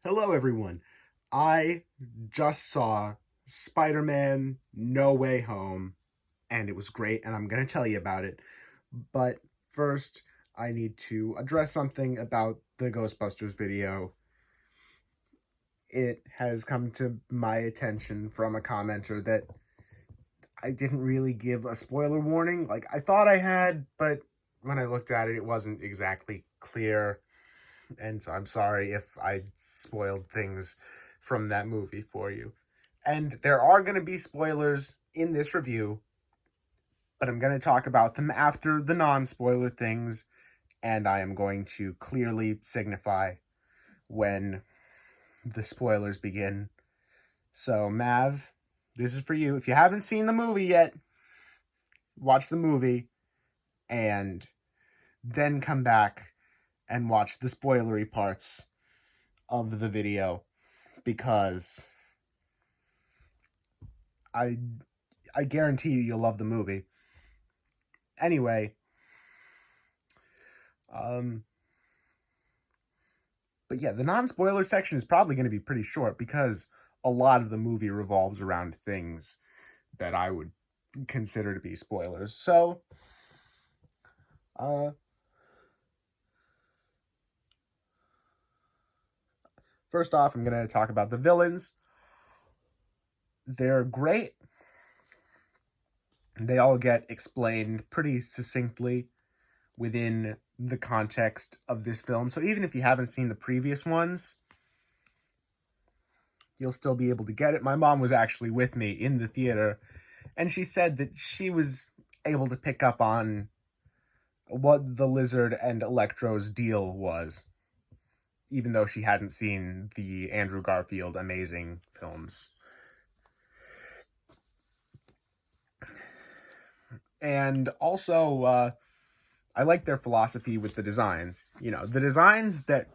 Hello, everyone. I just saw Spider-Man No Way Home, and it was great, and I'm going to tell you about it. But first, I need to address something about the Ghostbusters video. It has come to my attention from a commenter that I didn't really give a spoiler warning. Like, I thought I had, but when I looked at it, it wasn't exactly clear. And so I'm sorry if I spoiled things from that movie for you. And there are going to be spoilers in this review, but I'm going to talk about them after the non-spoiler things, and I am going to clearly signify when the spoilers begin. So, Mav, this is for you. If you haven't seen the movie yet, watch the movie, and then come back and watch the spoilery parts of the video, because I guarantee you'll love the movie. Anyway, but yeah, the non-spoiler section is probably going to be pretty short because a lot of the movie revolves around things that I would consider to be spoilers. So, first off, I'm going to talk about the villains. They're great. They all get explained pretty succinctly within the context of this film. So even if you haven't seen the previous ones, you'll still be able to get it. My mom was actually with me in the theater, and she said that she was able to pick up on what the Lizard and Electro's deal was, even though she hadn't seen the Andrew Garfield Amazing films. And also, I like their philosophy with the designs. You know, the designs that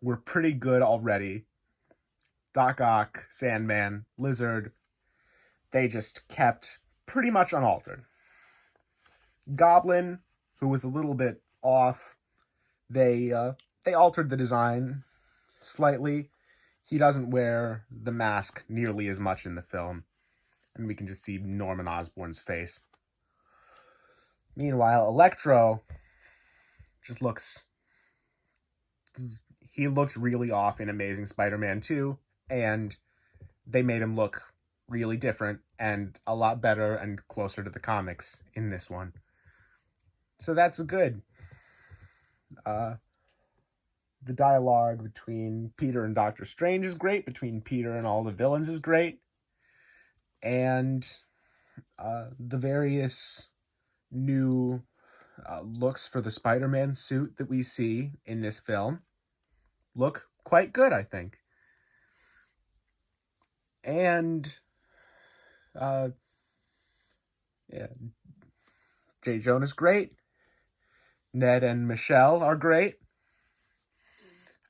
were pretty good already, Doc Ock, Sandman, Lizard, they just kept pretty much unaltered. Goblin, who was a little bit off, they altered the design slightly. He doesn't wear the mask nearly as much in the film, and we can just see Norman Osborn's face. Meanwhile, Electro just looks really off in Amazing Spider-Man 2, and they made him look really different and a lot better and closer to the comics in this one. So that's good. The dialogue between Peter and Doctor Strange is great. Between Peter and all the villains is great. And the various new looks for the Spider-Man suit that we see in this film look quite good, I think. And yeah, J. Jonah's great. Ned and Michelle are great.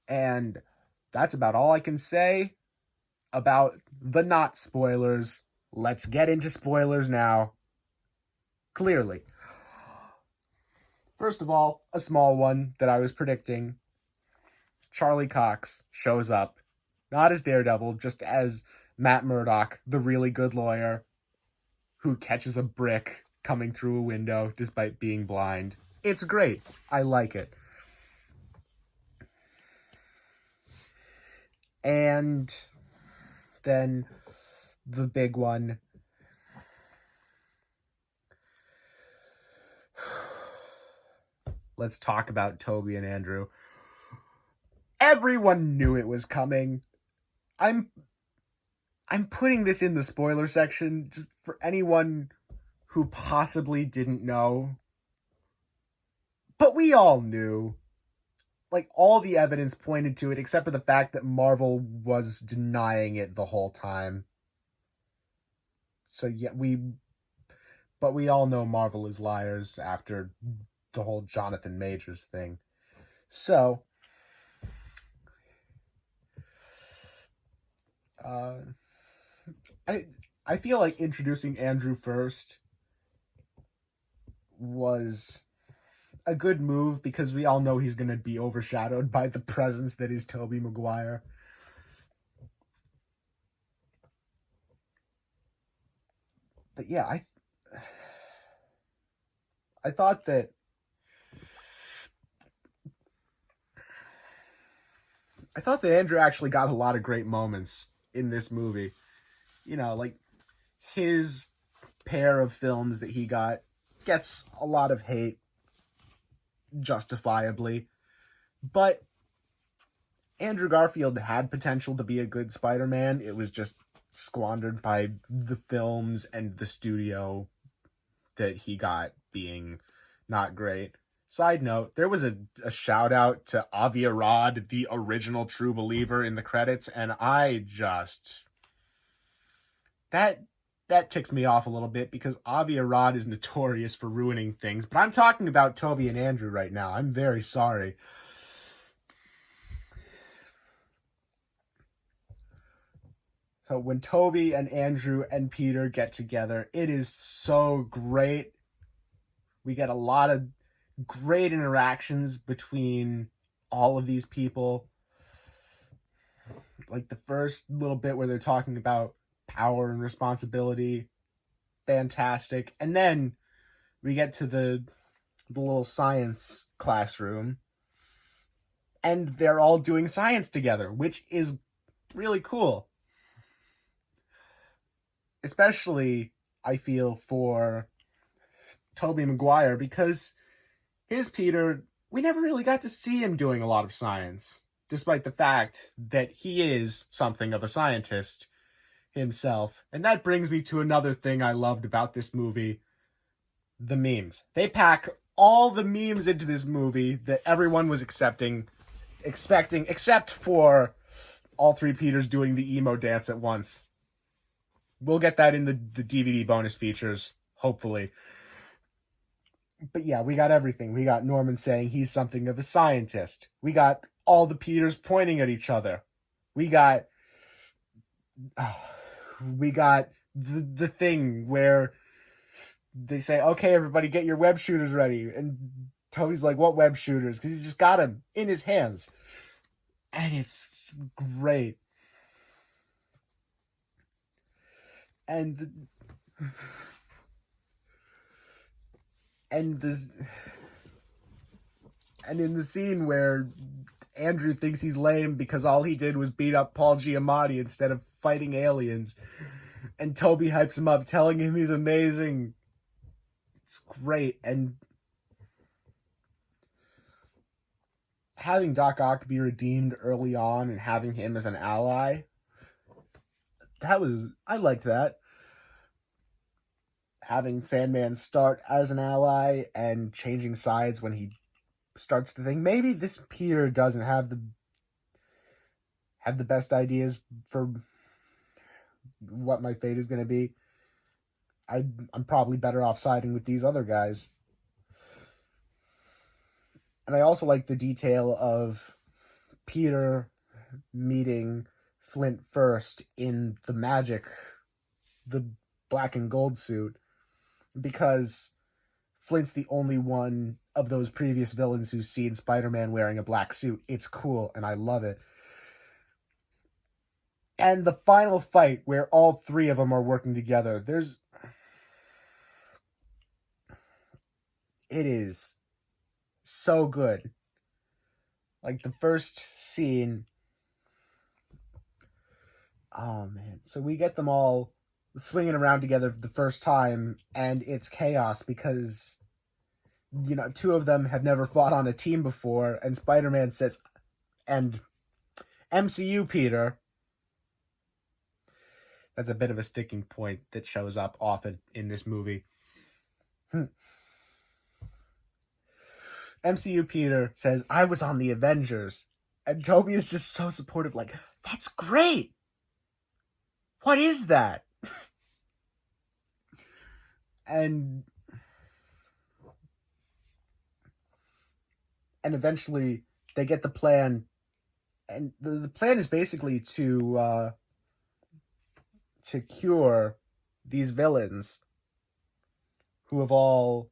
And that's about all I can say about the not spoilers. Let's get into spoilers now. Clearly. First of all, a small one that I was predicting. Charlie Cox shows up, not as Daredevil, just as Matt Murdock, the really good lawyer, who catches a brick coming through a window despite being blind. It's great. I like it. And then the big one. Let's talk about Toby and Andrew. Everyone knew it was coming. I'm putting this in the spoiler section just for anyone who possibly didn't know. But we all knew. Like, all the evidence pointed to it, except for the fact that Marvel was denying it the whole time. So yeah, but we all know Marvel is liars after the whole Jonathan Majors thing. So, I feel like introducing Andrew first was a good move because we all know he's going to be overshadowed by the presence that is Tobey Maguire. But yeah, I thought that Andrew actually got a lot of great moments in this movie. You know, like his pair of films that he gets a lot of hate, justifiably. But Andrew Garfield had potential to be a good Spider-Man. It was just squandered by the films and the studio that he got being not great. Side note, there was a shout out to Avi Arad, the original True Believer, in the credits, and I just... That ticked me off a little bit because Avi Arad is notorious for ruining things. But I'm talking about Tobey and Andrew right now. I'm very sorry. So when Tobey and Andrew and Peter get together, it is so great. We get a lot of great interactions between all of these people. Like the first little bit where they're talking about power and responsibility, fantastic. And then we get to the little science classroom, and they're all doing science together, which is really cool. Especially, I feel, for Tobey Maguire, because his Peter, we never really got to see him doing a lot of science, despite the fact that he is something of a scientist himself. And that brings me to another thing I loved about this movie: the memes. They pack all the memes into this movie that everyone was expecting, except for all three Peters doing the emo dance at once. We'll get that in the DVD bonus features, hopefully. But yeah, we got everything. We got Norman saying he's something of a scientist. We got all the Peters pointing at each other. We got the thing where they say, okay, everybody, get your web shooters ready. And Tobey's like, what web shooters? Because he's just got them in his hands. And it's great. And in the scene where Andrew thinks he's lame because all he did was beat up Paul Giamatti instead of fighting aliens, and Tobey hypes him up, telling him he's amazing. It's great. And having Doc Ock be redeemed early on and having him as an ally, I liked that. Having Sandman start as an ally and changing sides when he starts to think maybe this Peter doesn't have the best ideas for what my fate is going to be. I'm probably better off siding with these other guys. And I also like the detail of Peter meeting Flint first in the black and gold suit, because Flint's the only one of those previous villains who's seen Spider-Man wearing a black suit. It's cool, and I love it. And the final fight, where all three of them are working together, it is so good. Like the first scene, oh man. So we get them all swinging around together for the first time, and it's chaos because, you know, two of them have never fought on a team before, and Spider-Man says, and MCU Peter. That's a bit of a sticking point that shows up often in this movie. MCU Peter says, I was on the Avengers. And Tobey is just so supportive, like, that's great! What is that? And eventually they get the plan, and the plan is basically to cure these villains who have all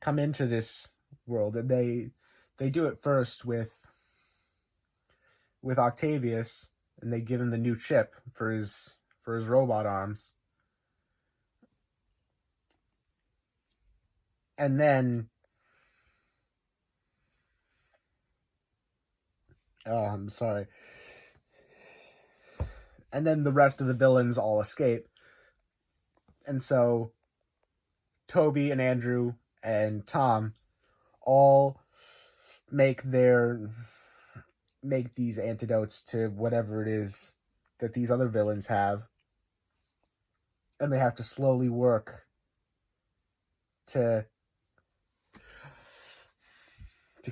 come into this world, and they do it first with Octavius, and they give him the new chip for his robot arms. And then I'm sorry. And then the rest of the villains all escape. And so Toby and Andrew and Tom all make these antidotes to whatever it is that these other villains have. And they have to slowly work to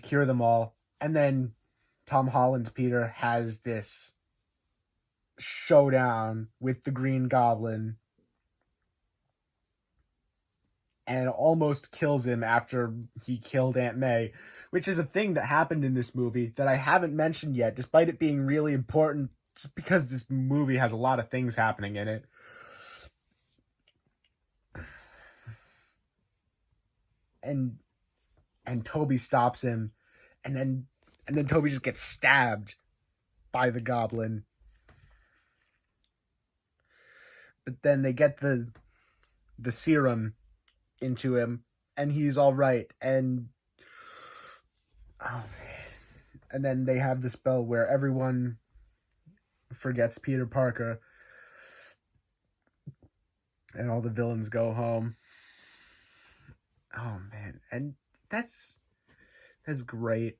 cure them all. And then Tom Holland Peter has this showdown with the Green Goblin and almost kills him after he killed Aunt May, which is a thing that happened in this movie that I haven't mentioned yet, despite it being really important, just because this movie has a lot of things happening in it. And Toby stops him, and then Toby just gets stabbed by the goblin. But then they get the serum into him, and he's all right. And and then they have the spell where everyone forgets Peter Parker, and all the villains go home. Oh man, and that's great.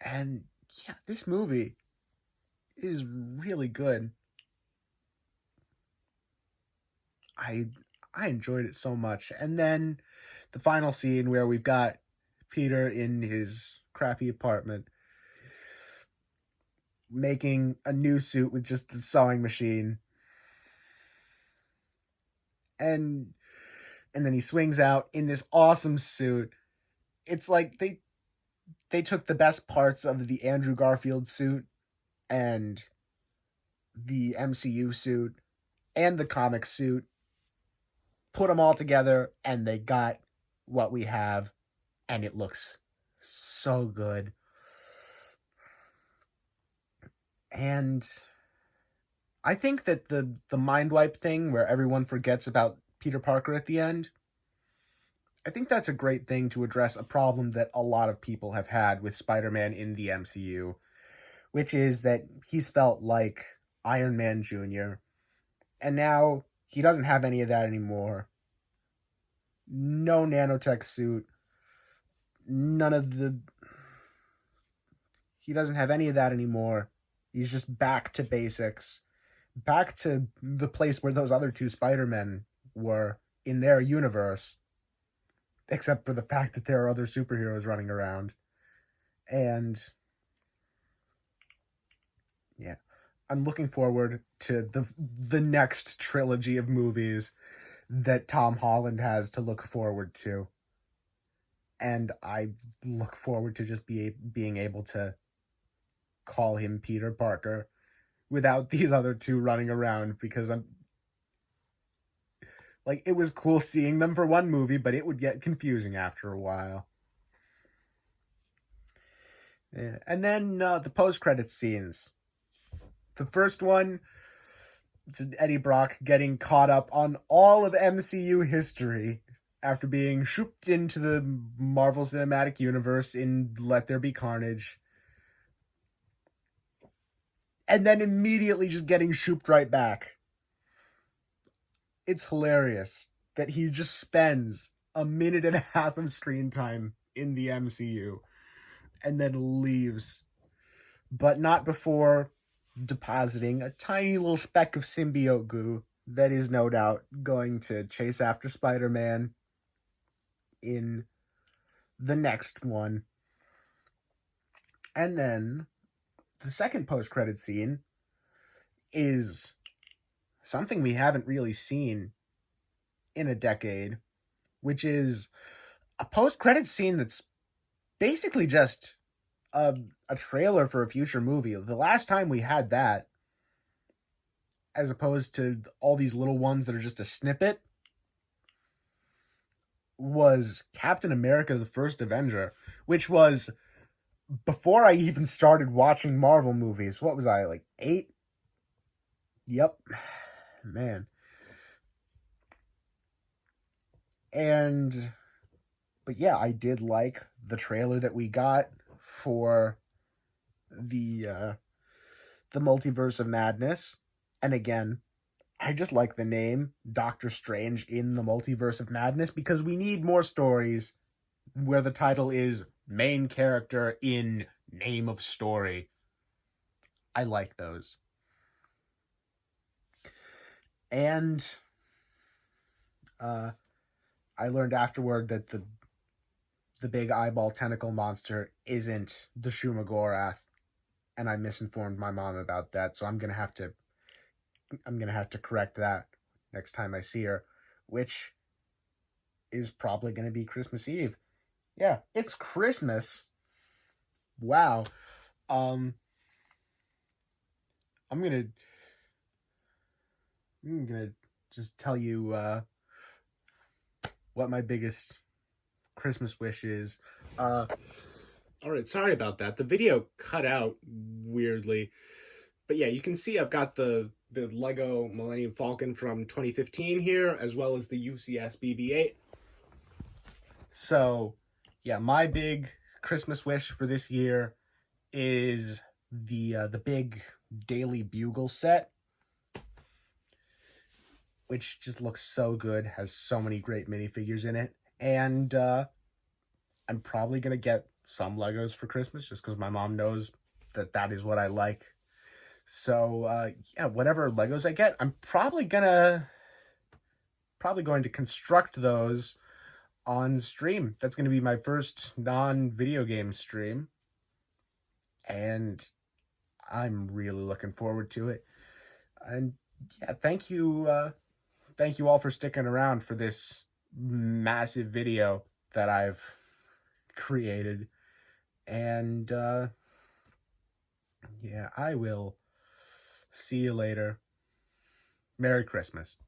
And yeah, this movie is really good. I enjoyed it so much. And then the final scene where we've got Peter in his crappy apartment making a new suit with just the sewing machine. And then he swings out in this awesome suit. It's like they took the best parts of the Andrew Garfield suit and the MCU suit and the comic suit, put them all together, and they got what we have, and it looks so good. And I think that the mind wipe thing where everyone forgets about Peter Parker at the end, I think that's a great thing to address a problem that a lot of people have had with Spider-Man in the MCU, which is that he's felt like Iron Man Jr., and now he doesn't have any of that anymore. No nanotech suit. He doesn't have any of that anymore. He's just back to basics. Back to the place where those other two Spider-Men were in their universe. Except for the fact that there are other superheroes running around. And yeah, I'm looking forward to the next trilogy of movies that Tom Holland has to look forward to. And I look forward to just being able to call him Peter Parker without these other two running around, because it was cool seeing them for one movie, but it would get confusing after a while. Yeah. And then the post-credits scenes. The first one, it's Eddie Brock getting caught up on all of MCU history after being shooped into the Marvel Cinematic Universe in Let There Be Carnage. And then immediately just getting shooped right back. It's hilarious that he just spends a minute and a half of screen time in the MCU and then leaves, but not before depositing a tiny little speck of symbiote goo that is no doubt going to chase after Spider-Man in the next one. And then the second post-credit scene is something we haven't really seen in a decade, which is a post-credit scene that's basically just a trailer for a future movie. The last time we had that, as opposed to all these little ones that are just a snippet, was Captain America: The First Avenger, which was before I even started watching Marvel movies. What was I, like 8? Yep. Man. But yeah, I did like the trailer that we got for the Multiverse of Madness. And again, I just like the name Doctor Strange in the Multiverse of Madness because we need more stories where the title is main character in name of story. I like those. And I learned afterward that the big eyeball tentacle monster isn't the Shumagorath, and I misinformed my mom about that, so I'm gonna have to correct that next time I see her, which is probably gonna be Christmas Eve. Yeah, it's Christmas. Wow. I'm gonna just tell you what my biggest Christmas wish is. All right, sorry about that. The video cut out weirdly. But yeah, you can see I've got the Lego Millennium Falcon from 2015 here, as well as the UCS BB-8. So, yeah, my big Christmas wish for this year is the big Daily Bugle set, which just looks so good, has so many great minifigures in it. And I'm probably going to get some Legos for Christmas just because my mom knows that is what I like. So, yeah, whatever Legos I get, I'm probably going to construct those on stream. That's going to be my first non-video game stream. And I'm really looking forward to it. And yeah, thank you all for sticking around for this massive video that I've created. And yeah, I will see you later. Merry Christmas.